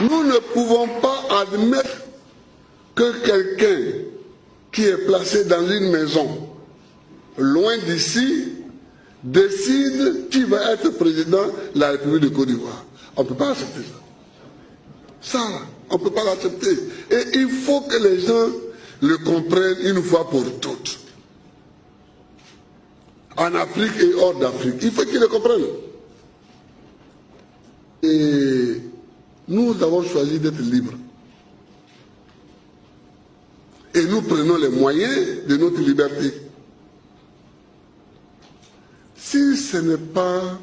Nous ne pouvons pas admettre que quelqu'un qui est placé dans une maison, loin d'ici, décide qui va être président de la République de Côte d'Ivoire. On ne peut pas accepter ça. Ça, on ne peut pas l'accepter. Et il faut que les gens le comprennent une fois pour toutes. En Afrique et hors d'Afrique, il faut qu'ils le comprennent. Et nous avons choisi d'être libres. Et nous prenons les moyens de notre liberté. Si ce n'est pas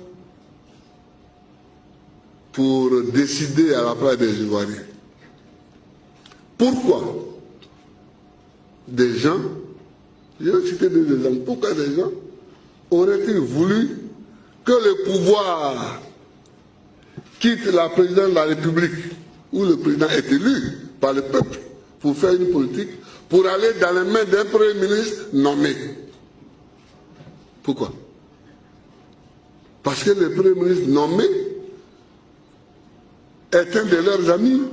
pour décider à la place des Ivoiriens, pourquoi des gens, je vais citer des exemples, pourquoi des gens auraient-ils voulu que le pouvoir quitte la présidence de la République, où le président est élu par le peuple, pour faire une politique, pour aller dans les mains d'un Premier ministre nommé? Pourquoi? Parce que le Premier ministre nommé est un de leurs amis.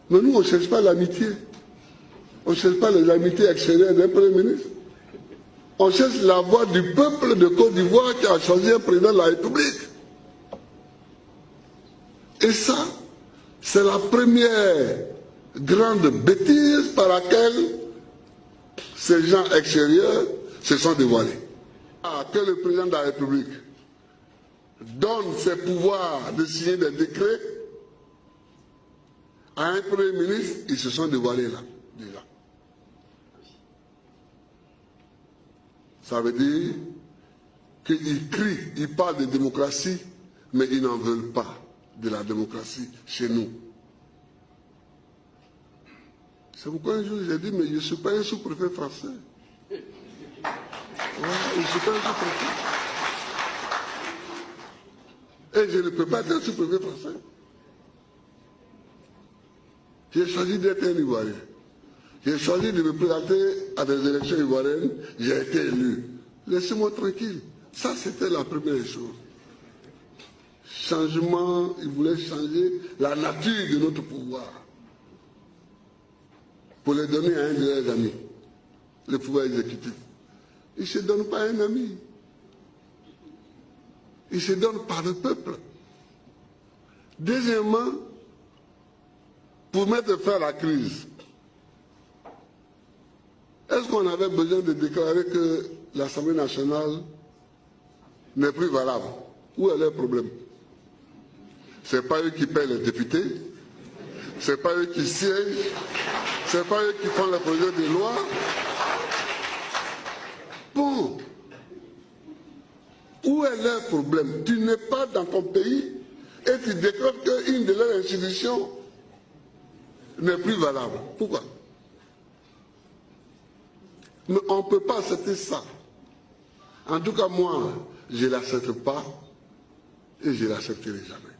Mais nous, on ne cherche pas l'amitié. On ne cherche pas les amitiés extérieures d'un Premier ministre. On cherche la voix du peuple de Côte d'Ivoire qui a choisi un président de la République. Et ça, c'est la première grande bêtise par laquelle ces gens extérieurs se sont dévoilés. Que le président de la République donne ses pouvoirs de signer des décrets à un Premier ministre, ils se sont dévoilés là, déjà. Ça veut dire qu'ils crient, ils parlent de démocratie, mais ils n'en veulent pas de la démocratie chez nous. C'est pourquoi un jour j'ai dit, mais je ne suis pas un sous-préfet français. Ouais, je ne suis pas un sous-préfet. Et je ne peux pas être un sous-préfet français. J'ai choisi d'être un Ivoirien. J'ai choisi de me présenter à des élections ivoiriennes. J'ai été élu. Laissez-moi tranquille. Ça, c'était la première chose. Changement, il voulait changer la nature de notre pouvoir. Pour le donner à un de leurs amis, le pouvoir exécutif. Il ne se donne pas à un ami. Il se donne par le peuple. Deuxièmement, pour mettre fin à la crise, est-ce qu'on avait besoin de déclarer que l'Assemblée nationale n'est plus valable? Où est le problème? Ce n'est pas eux qui payent les députés, ce n'est pas eux qui siègent, ce n'est pas eux qui font le projet de loi. Bon, où est leur problème? Tu n'es pas dans ton pays et tu déclares qu'une de leurs institutions n'est plus valable. Pourquoi? Mais on ne peut pas accepter ça. En tout cas, moi, je ne l'accepte pas et je ne l'accepterai jamais.